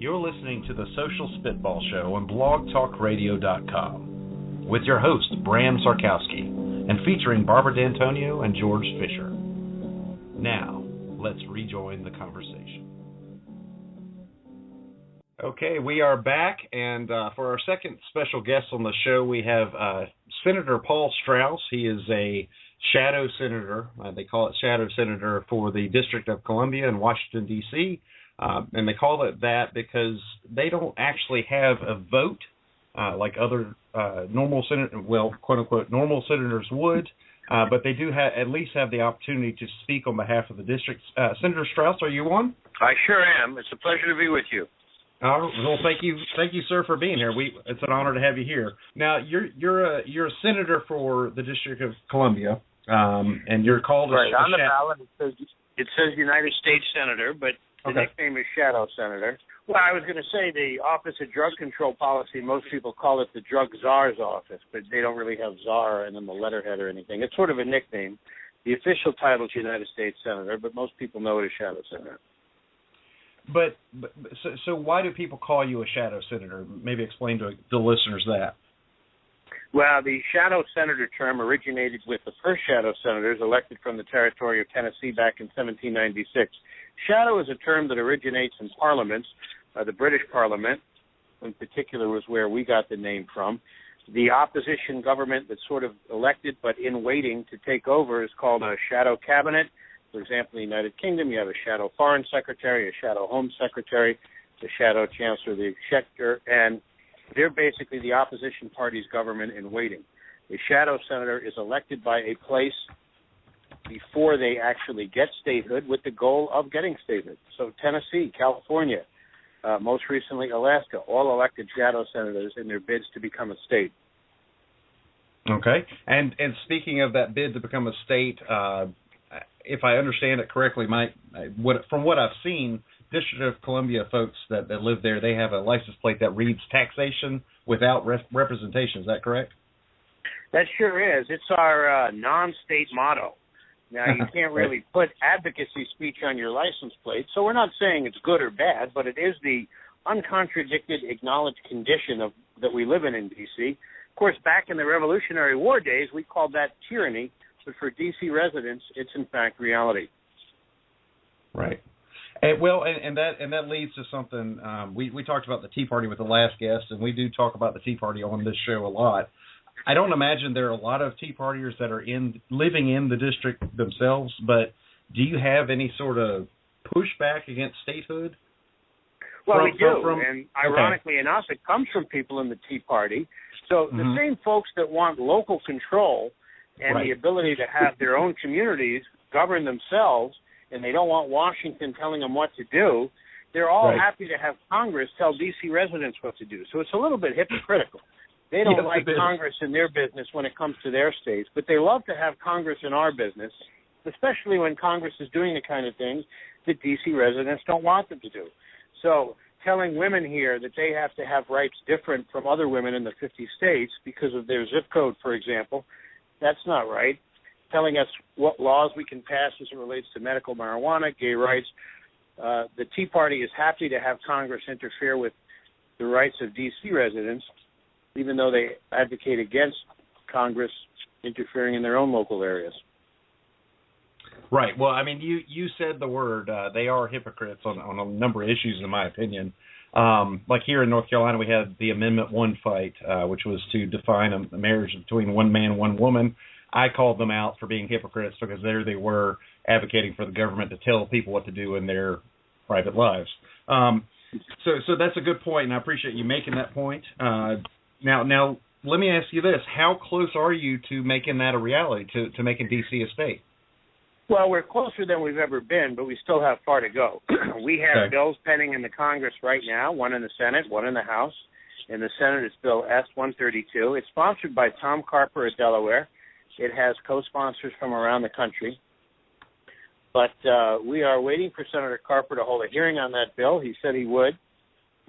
You're listening to the Social Spitball Show on blogtalkradio.com with your host, Bram Sarkowski, and featuring Barbara Dantonio and George Fisher. Now, let's rejoin the conversation. Okay, we are back, and for our second special guest on the show, we have Senator Paul Strauss. He is a shadow senator. They call it shadow senator for the District of Columbia in Washington, D.C., and they call it that because they don't actually have a vote like other normal senators, well, quote-unquote, normal senators would, but they do at least have the opportunity to speak on behalf of the district. Senator Strauss, are you on? I sure am. It's a pleasure to be with you. Well, thank you, sir, for being here. It's an honor to have you here. Now, you're a senator for the District of Columbia, and you're called right on the ballot. It says United States Senator, but the nickname is Shadow Senator. Well, I was going to say the Office of Drug Control Policy. Most people call it the Drug Czar's office, but they don't really have Czar and then the letterhead or anything. It's sort of a nickname. The official title is United States Senator, but most people know it as Shadow Senator. So why do people call you a shadow senator? Maybe explain to the listeners that. Well, the shadow senator term originated with the first shadow senators elected from the territory of Tennessee back in 1796. Shadow is a term that originates in parliaments. The British Parliament, in particular, was where we got the name from. The opposition government that's sort of elected but in waiting to take over is called a shadow cabinet. For example, in the United Kingdom, you have a shadow foreign secretary, a shadow home secretary, the shadow chancellor of the exchequer, and they're basically the opposition party's government in waiting. A shadow senator is elected by a place before they actually get statehood with the goal of getting statehood. So Tennessee, California, most recently Alaska, all elected shadow senators in their bids to become a state. Okay. And speaking of that bid to become a state, if I understand it correctly, from what I've seen, District of Columbia folks that live there, they have a license plate that reads taxation without representation. Is that correct? That sure is. It's our non-state motto. Now, you can't really put advocacy speech on your license plate, so we're not saying it's good or bad, but it is the uncontradicted, acknowledged condition that we live in D.C. Of course, back in the Revolutionary War days, we called that tyranny, but for D.C. residents, it's in fact reality. Right. And that leads to something. We talked about the Tea Party with the last guest, and we do talk about the Tea Party on this show a lot. I don't imagine there are a lot of Tea Partiers that are living in the district themselves, but do you have any sort of pushback against statehood? Well, we do, and ironically enough, it comes from people in the Tea Party. So the same folks that want local control and the ability to have their own communities govern themselves, and they don't want Washington telling them what to do, they're all happy to have Congress tell D.C. residents what to do. So it's a little bit hypocritical. They don't like Congress in their business when it comes to their states, but they love to have Congress in our business, especially when Congress is doing the kind of things that D.C. residents don't want them to do. So telling women here that they have to have rights different from other women in the 50 states because of their zip code, for example, that's not right. Telling us what laws we can pass as it relates to medical marijuana, gay rights. The Tea Party is happy to have Congress interfere with the rights of D.C. residents, even though they advocate against Congress interfering in their own local areas. Right. Well, I mean, you said the word. They are hypocrites on a number of issues, in my opinion. Like here in North Carolina, we had the Amendment 1 fight, which was to define a marriage between one man, one woman. I called them out for being hypocrites because there they were advocating for the government to tell people what to do in their private lives. So that's a good point, and I appreciate you making that point. Now, let me ask you this. How close are you to making that a reality, to making D.C. a state? Well, we're closer than we've ever been, but we still have far to go. We have bills pending in the Congress right now, one in the Senate, one in the House. In the Senate, it's Bill S-132. It's sponsored by Tom Carper of Delaware. It has co-sponsors from around the country. But we are waiting for Senator Carper to hold a hearing on that bill. He said he would.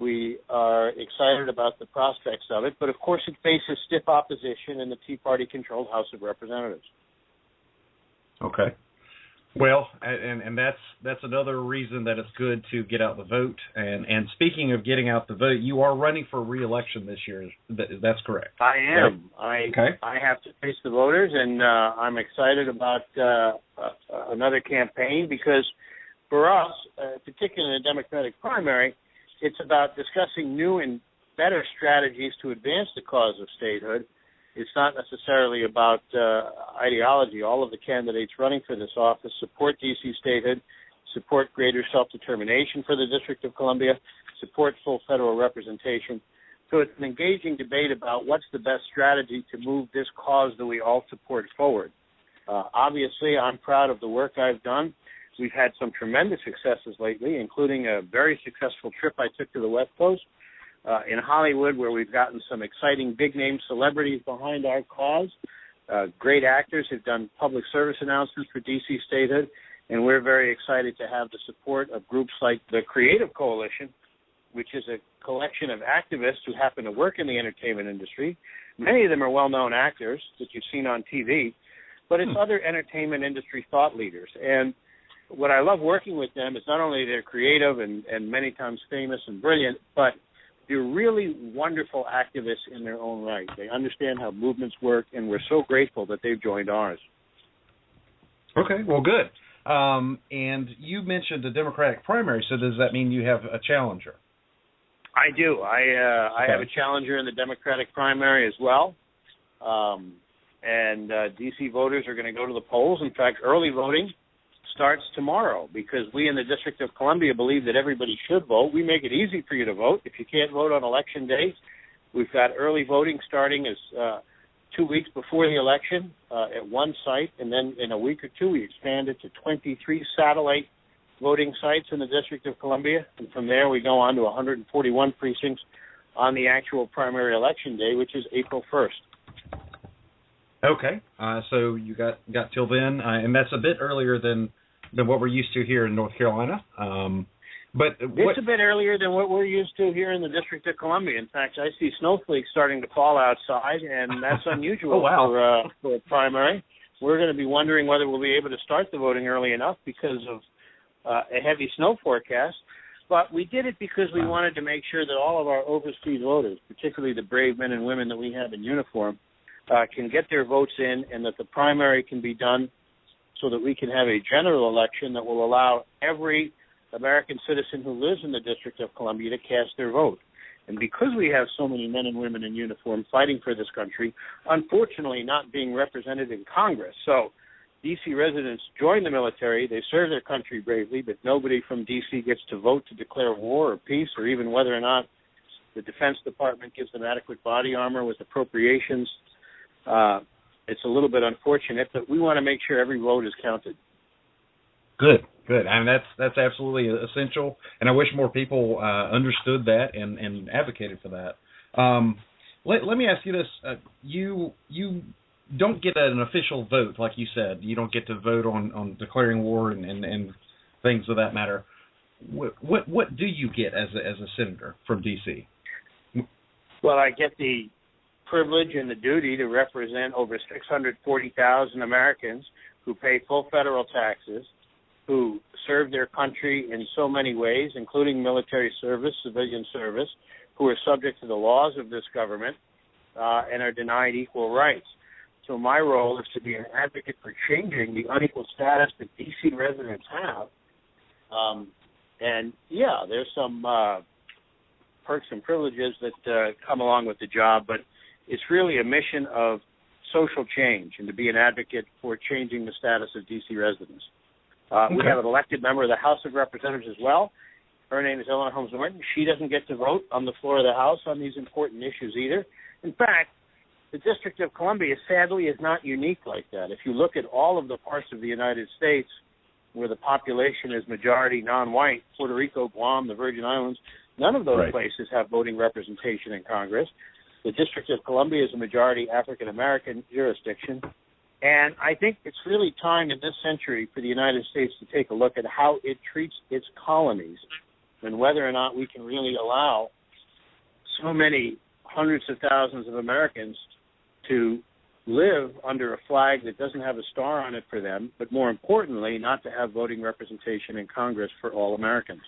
We are excited about the prospects of it. But, of course, it faces stiff opposition in the Tea Party-controlled House of Representatives. Okay. Well, and that's another reason that it's good to get out the vote. And speaking of getting out the vote, you are running for re-election this year. That's correct. I am. I have to face the voters, and I'm excited about another campaign because for us, particularly in the Democratic primary, it's about discussing new and better strategies to advance the cause of statehood. It's not necessarily about ideology. All of the candidates running for this office support DC statehood, support greater self-determination for the District of Columbia, support full federal representation. So it's an engaging debate about what's the best strategy to move this cause that we all support forward. Obviously, I'm proud of the work I've done. We've had some tremendous successes lately, including a very successful trip I took to the West Coast. In Hollywood, where we've gotten some exciting big-name celebrities behind our cause. Great actors have done public service announcements for DC Statehood, and we're very excited to have the support of groups like the Creative Coalition, which is a collection of activists who happen to work in the entertainment industry. Many of them are well-known actors that you've seen on TV, but it's other entertainment industry thought leaders. And what I love working with them is not only they're creative and many times famous and brilliant, but they're really wonderful activists in their own right. They understand how movements work, and we're so grateful that they've joined ours. Okay, well, good. And you mentioned the Democratic primary, so does that mean you have a challenger? I do. I have a challenger in the Democratic primary as well. And D.C. voters are going to go to the polls. In fact, early voting starts tomorrow because we in the District of Columbia believe that everybody should vote. We make it easy for you to vote. If you can't vote on Election Day, we've got early voting starting as 2 weeks before the election at one site, and then in a week or two we expand it to 23 satellite voting sites in the District of Columbia, and from there we go on to 141 precincts on the actual primary election day, which is April 1st. Okay, so you got till then, and that's a bit earlier than what we're used to here in North Carolina. But it's a bit earlier than what we're used to here in the District of Columbia. In fact, I see snowflakes starting to fall outside, and that's unusual for a primary. We're going to be wondering whether we'll be able to start the voting early enough because of a heavy snow forecast. But we did it because we wanted to make sure that all of our overseas voters, particularly the brave men and women that we have in uniform, can get their votes in, and that the primary can be done so that we can have a general election that will allow every American citizen who lives in the District of Columbia to cast their vote. And because we have so many men and women in uniform fighting for this country, unfortunately not being represented in Congress. So D.C. residents join the military, they serve their country bravely, but nobody from D.C. gets to vote to declare war or peace, or even whether or not the Defense Department gives them adequate body armor with appropriations. It's a little bit unfortunate, but we want to make sure every vote is counted. Good. I mean, that's absolutely essential, and I wish more people understood that and advocated for that. Let me ask you this: you don't get an official vote, like you said. You don't get to vote on declaring war and things of that matter. What do you get as a senator from D.C.? Well, I get the privilege and the duty to represent over 640,000 Americans who pay full federal taxes, who serve their country in so many ways, including military service, civilian service, who are subject to the laws of this government and are denied equal rights. So my role is to be an advocate for changing the unequal status that D.C. residents have. There's some perks and privileges that come along with the job, but it's really a mission of social change and to be an advocate for changing the status of D.C. residents. We have an elected member of the House of Representatives as well. Her name is Eleanor Holmes Norton. She doesn't get to vote on the floor of the House on these important issues either. In fact, the District of Columbia, sadly, is not unique like that. If you look at all of the parts of the United States where the population is majority non-white, Puerto Rico, Guam, the Virgin Islands, none of those places have voting representation in Congress. The District of Columbia is a majority African-American jurisdiction. And I think it's really time in this century for the United States to take a look at how it treats its colonies and whether or not we can really allow so many hundreds of thousands of Americans to live under a flag that doesn't have a star on it for them, but more importantly, not to have voting representation in Congress for all Americans.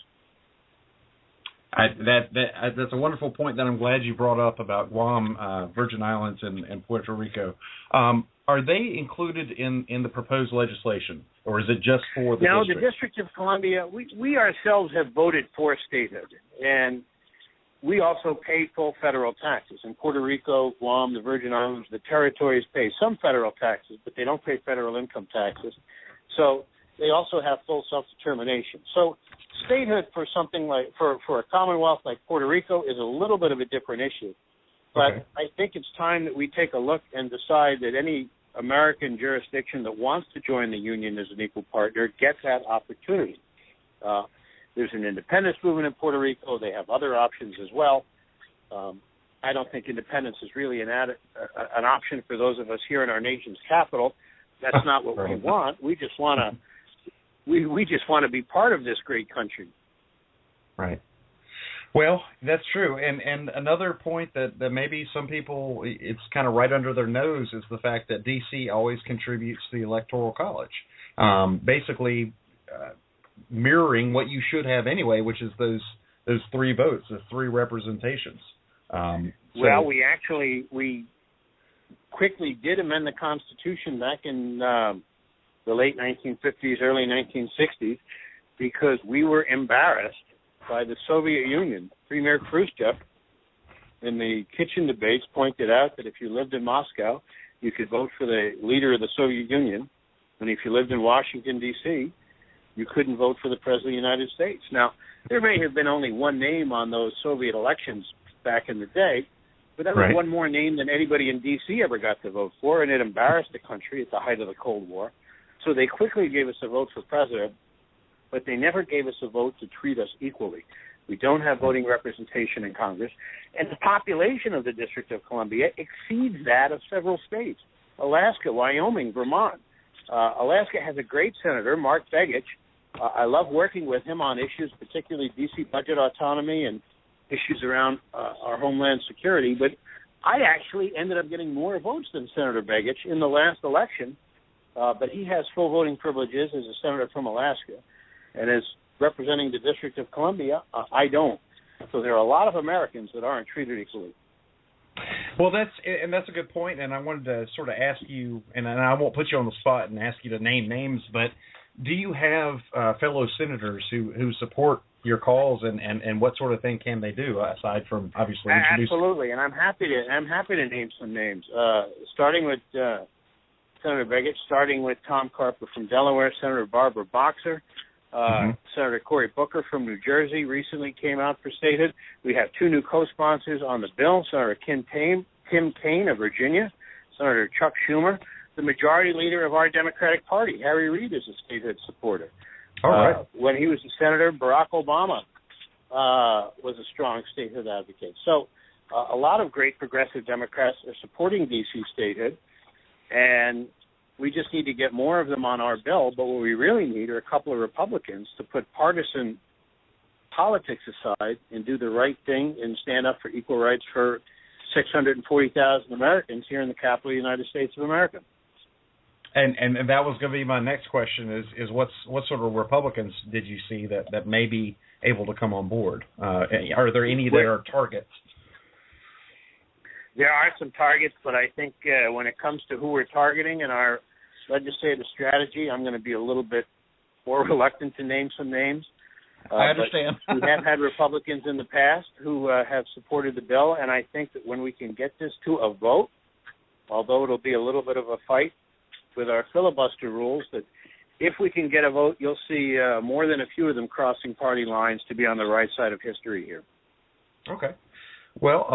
That's a wonderful point that I'm glad you brought up about Guam, Virgin Islands, and Puerto Rico. Are they included in the proposed legislation, or is it just for the No, district? the District of Columbia, we ourselves have voted for statehood, and we also pay full federal taxes. In Puerto Rico, Guam, the Virgin Islands, the territories pay some federal taxes, but they don't pay federal income taxes. So they also have full self-determination. So statehood for something like for a commonwealth like Puerto Rico is a little bit of a different issue. But okay. I think it's time that we take a look and decide that any American jurisdiction that wants to join the Union as an equal partner gets that opportunity. There's an independence movement in Puerto Rico. They have other options as well. I don't think independence is really an option for those of us here in our nation's capital. That's not what we want. We just want to be part of this great country. Right. Well, that's true. And another point that maybe some people, it's kind of right under their nose, is the fact that D.C. always contributes to the Electoral College, basically mirroring what you should have anyway, which is those 3 votes, the 3 representations. Well, we quickly did amend the Constitution back in the late 1950s, early 1960s, because we were embarrassed by the Soviet Union. Premier Khrushchev, in the kitchen debates, pointed out that if you lived in Moscow, you could vote for the leader of the Soviet Union, and if you lived in Washington, D.C., you couldn't vote for the President of the United States. Now, there may have been only one name on those Soviet elections back in the day, but that was one more name than anybody in D.C. ever got to vote for, and it embarrassed the country at the height of the Cold War. So they quickly gave us a vote for president, but they never gave us a vote to treat us equally. We don't have voting representation in Congress, and the population of the District of Columbia exceeds that of several states: Alaska, Wyoming, Vermont. Alaska has a great senator, Mark Begich. I love working with him on issues, particularly D.C. budget autonomy and issues around our homeland security. But I actually ended up getting more votes than Senator Begich in the last election, but he has full voting privileges as a senator from Alaska. And as representing the District of Columbia, I don't. So there are a lot of Americans that aren't treated equally. Well, that's a good point, and I wanted to sort of ask you, and I won't put you on the spot and ask you to name names, but do you have fellow senators who support your calls, and what sort of thing can they do aside from obviously introducing? Absolutely, and I'm happy to name some names, starting with Senator Begich, starting with Tom Carper from Delaware, Senator Barbara Boxer. Senator Cory Booker from New Jersey recently came out for statehood. We have 2 new co-sponsors on the bill, Senator Tim Kaine of Virginia, Senator Chuck Schumer. The majority leader of our Democratic Party, Harry Reid, is a statehood supporter. All right. When he was a senator, Barack Obama was a strong statehood advocate. So a lot of great progressive Democrats are supporting D.C. statehood, and we just need to get more of them on our bill. But what we really need are a couple of Republicans to put partisan politics aside and do the right thing and stand up for equal rights for 640,000 Americans here in the capital of the United States of America. And that was going to be my next question is what sort of Republicans did you see that may be able to come on board? Are there any that are targets? There are some targets, but I think when it comes to who we're targeting in our legislative strategy, I'm going to be a little bit more reluctant to name some names. I understand. We have had Republicans in the past who have supported the bill, and I think that when we can get this to a vote, although it'll be a little bit of a fight with our filibuster rules, that if we can get a vote, you'll see more than a few of them crossing party lines to be on the right side of history here. Okay. Well,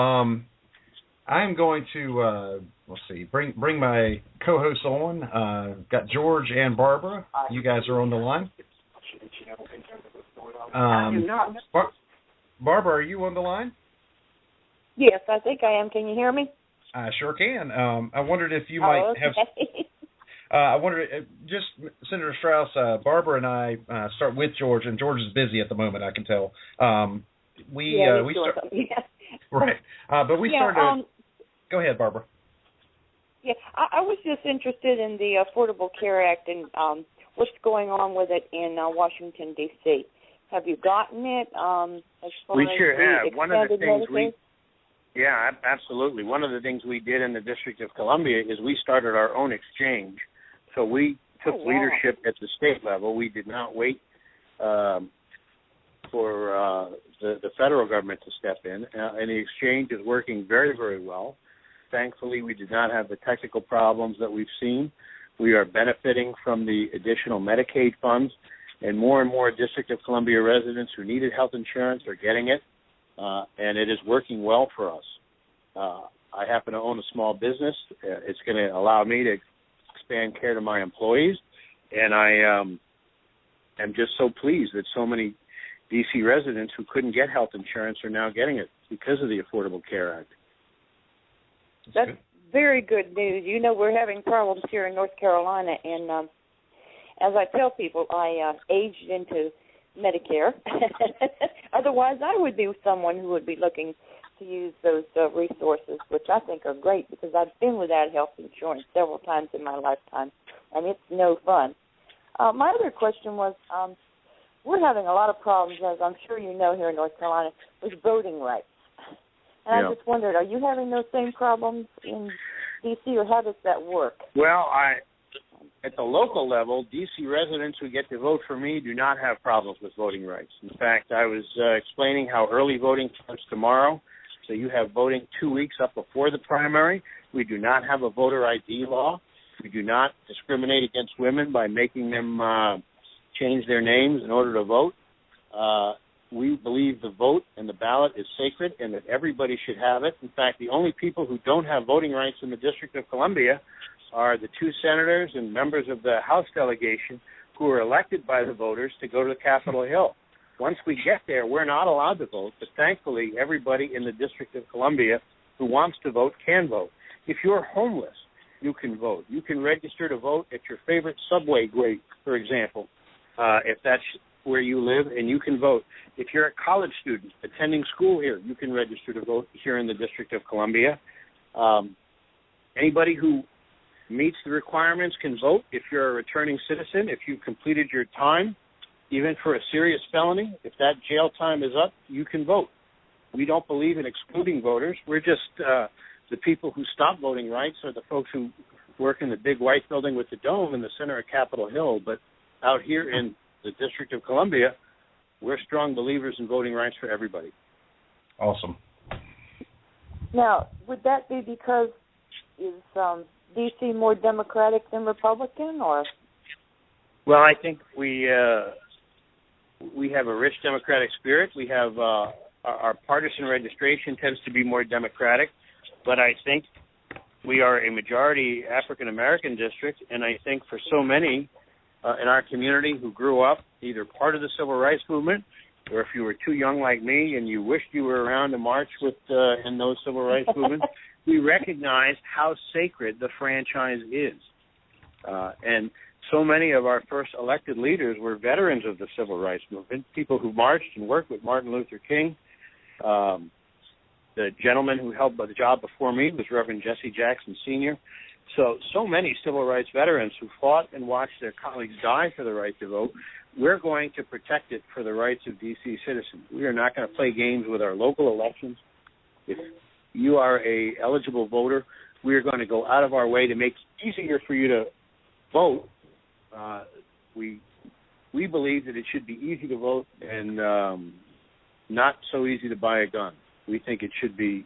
I'm going to let's see, bring my co-hosts on. Got George and Barbara. You guys are on the line. Barbara, are you on the line? Yes, I think I am. Can you hear me? I sure can. I wondered if you might have. I wondered, just Senator Strauss, Barbara and I start with George, and George is busy at the moment. I can tell. We start, right, but we started. Go ahead, Barbara. Yeah, I was just interested in the Affordable Care Act and what's going on with it in Washington, D.C. Have you gotten it? We sure have. One of the things Medicaid? absolutely. One of the things we did in the District of Columbia is we started our own exchange. So we took leadership at the state level. We did not wait for the federal government to step in, and the exchange is working very, very well. Thankfully, we did not have the technical problems that we've seen. We are benefiting from the additional Medicaid funds, and more District of Columbia residents who needed health insurance are getting it, and it is working well for us. I happen to own a small business. It's going to allow me to expand care to my employees, and I am just so pleased that so many D.C. residents who couldn't get health insurance are now getting it because of the Affordable Care Act. That's very good news. You know, we're having problems here in North Carolina, and as I tell people, I aged into Medicare. Otherwise, I would be someone who would be looking to use those resources, which I think are great because I've been without health insurance several times in my lifetime, and it's no fun. My other question was, we're having a lot of problems, as I'm sure you know here in North Carolina, with voting rights. And I just wondered, are you having those same problems in D.C., or how does that work? Well, at the local level, D.C. residents who get to vote for me do not have problems with voting rights. In fact, I was explaining how early voting starts tomorrow, so you have voting 2 weeks up before the primary. We do not have a voter ID law. We do not discriminate against women by making them change their names in order to vote. We believe the vote and the ballot is sacred and that everybody should have it. In fact, the only people who don't have voting rights in the District of Columbia are the 2 senators and members of the House delegation who are elected by the voters to go to Capitol Hill. Once we get there, we're not allowed to vote, but thankfully everybody in the District of Columbia who wants to vote can vote. If you're homeless, you can vote. You can register to vote at your favorite subway grate, for example, if that's where you live, and you can vote. If you're a college student attending school here, you can register to vote here in the District of Columbia. Anybody who meets the requirements can vote. If you're a returning citizen, if you've completed your time, even for a serious felony, if that jail time is up, you can vote. We don't believe in excluding voters. We're just the people who stop voting rights are the folks who work in the big white building with the dome in the center of Capitol Hill. But out here in the District of Columbia, we're strong believers in voting rights for everybody. Awesome. Now, would that be because is D.C. more Democratic than Republican, or? Well, I think we have a rich Democratic spirit. We have our partisan registration tends to be more Democratic, but I think we are a majority African American district, and I think for so many in our community who grew up either part of the civil rights movement, or if you were too young like me and you wished you were around to march with in those civil rights movements, we recognize how sacred the franchise is. And so many of our first elected leaders were veterans of the civil rights movement, people who marched and worked with Martin Luther King. The gentleman who held the job before me was Reverend Jesse Jackson Sr. So many civil rights veterans who fought and watched their colleagues die for the right to vote. We're going to protect it for the rights of D.C. citizens. We are not going to play games with our local elections. If you are a eligible voter, we are going to go out of our way to make it easier for you to vote. We believe that it should be easy to vote and not so easy to buy a gun. We think it should be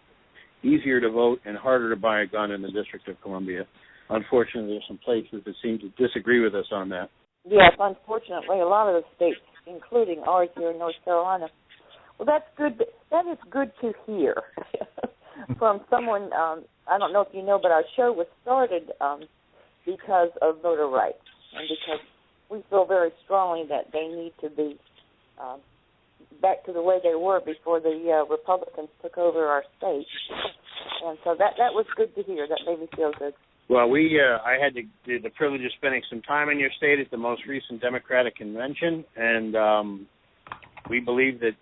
easier to vote and harder to buy a gun in the District of Columbia. Unfortunately, there's some places that seem to disagree with us on that. Yes, unfortunately, a lot of the states, including ours here in North Carolina. Well, that's good. That is good to hear from someone. I don't know if you know, but our show was started because of voter rights and because we feel very strongly that they need to be back to the way they were before the Republicans took over our state. And so that was good to hear. That made me feel good. Well, I had the privilege of spending some time in your state at the most recent Democratic convention, and we believe that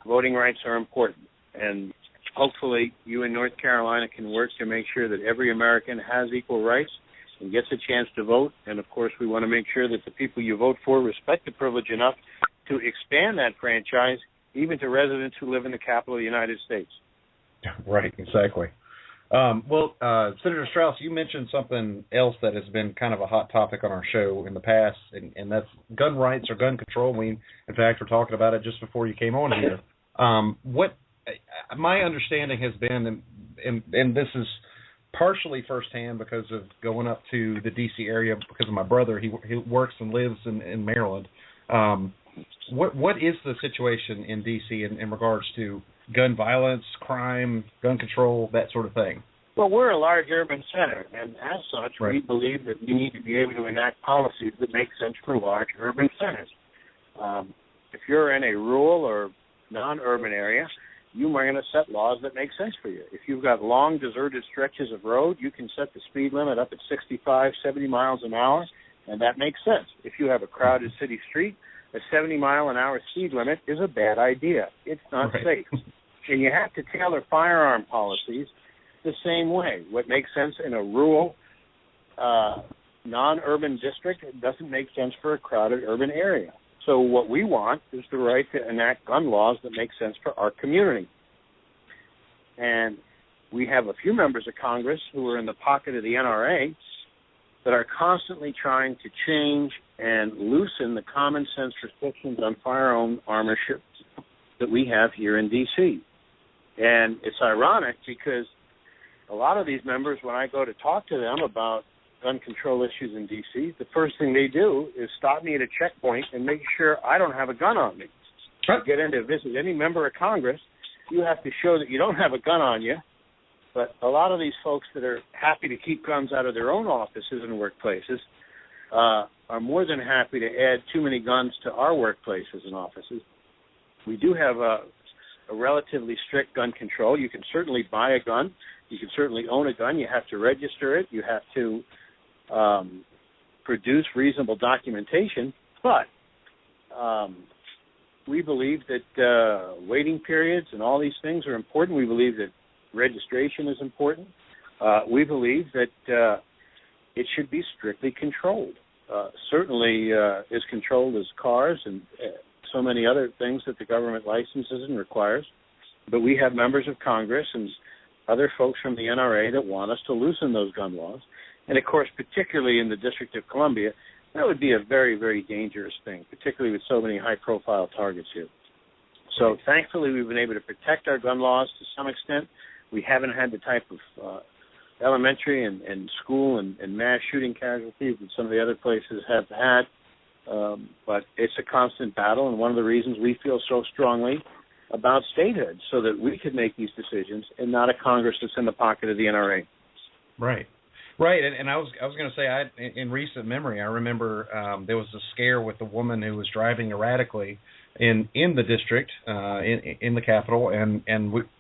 voting rights are important. And hopefully you in North Carolina can work to make sure that every American has equal rights and gets a chance to vote. And, of course, we want to make sure that the people you vote for respect the privilege enough to expand that franchise even to residents who live in the capital of the United States. Right, exactly. Senator Strauss, you mentioned something else that has been kind of a hot topic on our show in the past, and that's gun rights or gun control. We, in fact, were talking about it just before you came on here. What my understanding has been, and this is partially firsthand because of going up to the D.C. area because of my brother. He works and lives in Maryland. What is the situation in D.C. in regards to gun violence, crime, gun control, that sort of thing? Well, we're a large urban center, and as such, right, we believe that we need to be able to enact policies that make sense for large urban centers. If you're in a rural or non-urban area, you are going to set laws that make sense for you. If you've got long, deserted stretches of road, you can set the speed limit up at 65, 70 miles an hour, and that makes sense. If you have a crowded city street, a 70-mile-an-hour speed limit is a bad idea. It's not safe. And you have to tailor firearm policies the same way. What makes sense in a rural, non-urban district doesn't make sense for a crowded urban area. So what we want is the right to enact gun laws that make sense for our community. And we have a few members of Congress who are in the pocket of the NRA that are constantly trying to change and loosen the common sense restrictions on firearm ownership that we have here in D.C. And it's ironic because a lot of these members, when I go to talk to them about gun control issues in D.C., the first thing they do is stop me at a checkpoint and make sure I don't have a gun on me. To get in to visit any member of Congress, you have to show that you don't have a gun on you. But a lot of these folks that are happy to keep guns out of their own offices and workplaces are more than happy to add too many guns to our workplaces and offices. We do have a relatively strict gun control. You can certainly buy a gun. You can certainly own a gun. You have to register it. You have to produce reasonable documentation. But we believe that waiting periods and all these things are important. We believe that registration is important. We believe that it should be strictly controlled. Certainly as controlled as cars and so many other things that the government licenses and requires. But we have members of Congress and other folks from the NRA that want us to loosen those gun laws. And, of course, particularly in the District of Columbia, that would be a very, very dangerous thing, particularly with so many high-profile targets here. So, thankfully, we've been able to protect our gun laws to some extent. We haven't had the type of elementary and school and mass shooting casualties that some of the other places have had. But it's a constant battle, and one of the reasons we feel so strongly about statehood, so that we could make these decisions and not a Congress that's in the pocket of the NRA. Right. And I was going to say, in recent memory, I remember there was a scare with a woman who was driving erratically in the district, in the Capitol, and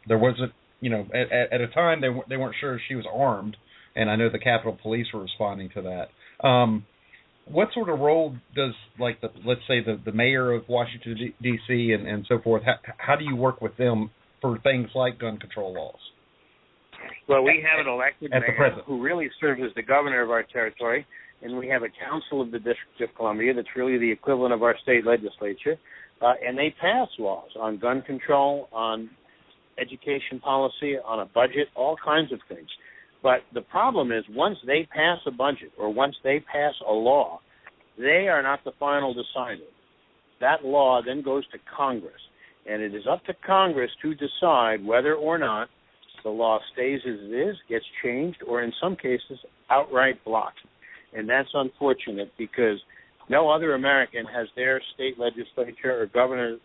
there wasn't, at a time they weren't sure if she was armed, and I know the Capitol Police were responding to that. What sort of role does, let's say, the mayor of Washington, D.C. and so forth, how do you work with them for things like gun control laws? Well, we have an elected mayor who really serves as the governor of our territory, and we have a council of the District of Columbia that's really the equivalent of our state legislature, and they pass laws on gun control, on education policy, on a budget, all kinds of things. But the problem is once they pass a budget or once they pass a law, they are not the final decider. That law then goes to Congress, and it is up to Congress to decide whether or not the law stays as it is, gets changed, or in some cases outright blocked. And that's unfortunate because no other American has their state legislature or governor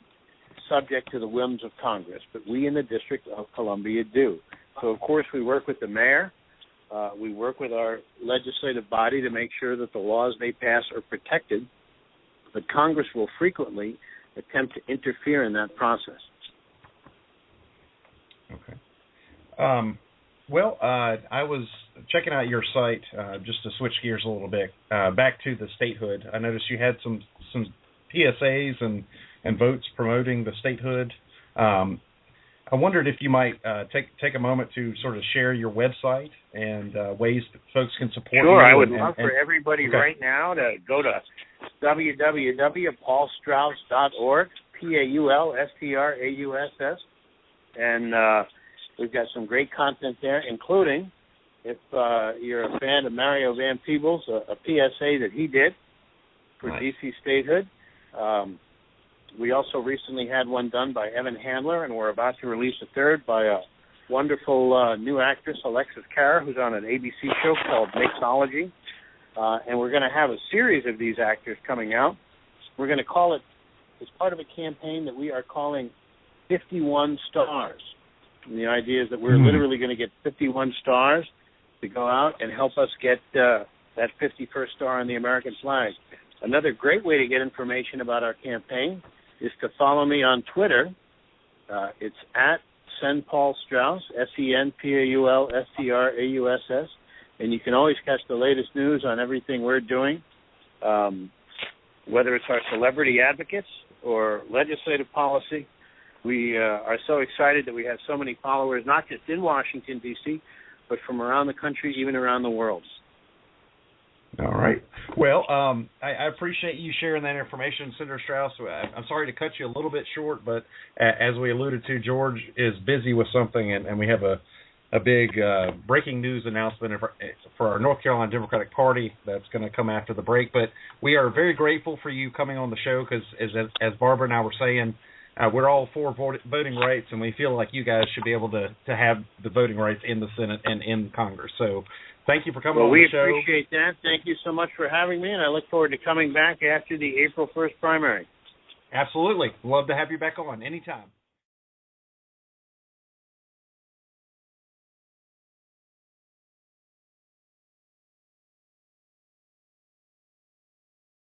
subject to the whims of Congress, but we in the District of Columbia do. So, of course, we work with the mayor. We work with our legislative body to make sure that the laws they pass are protected, but Congress will frequently attempt to interfere in that process. Okay. I was checking out your site just to switch gears a little bit. Back to the statehood, I noticed you had some PSAs and votes promoting the statehood. I wondered if you might take a moment to sort of share your website and ways that folks can support you. Sure, I would love for everybody right now to go to www.paulstrauss.org, PAULSTRAUSS, and we've got some great content there, including, if you're a fan of Mario Van Peebles, a PSA that he did for DC Statehood. We also recently had one done by Evan Handler, and we're about to release a third by a wonderful new actress, Alexis Cara, who's on an ABC show called Mixology. And we're going to have a series of these actors coming out. We're going to call it, as part of a campaign that we are calling 51 Stars. And the idea is that we're literally going to get 51 stars to go out and help us get that 51st star on the American flag. Another great way to get information about our campaign is to follow me on Twitter. It's at SenPaulStrauss, SenPaulStrauss, and you can always catch the latest news on everything we're doing, whether it's our celebrity advocates or legislative policy. We are so excited that we have so many followers, not just in Washington, D.C., but from around the country, even around the world. All right. Well, I appreciate you sharing that information, Senator Strauss. I'm sorry to cut you a little bit short, but as we alluded to, George is busy with something, and we have a big breaking news announcement for our North Carolina Democratic Party that's going to come after the break. But we are very grateful for you coming on the show because, as Barbara and I were saying, we're all for voting rights, and we feel like you guys should be able to have the voting rights in the Senate and in Congress. So thank you for coming on the show. Well, we appreciate that. Thank you so much for having me, and I look forward to coming back after the April 1st primary. Absolutely. Love to have you back on anytime.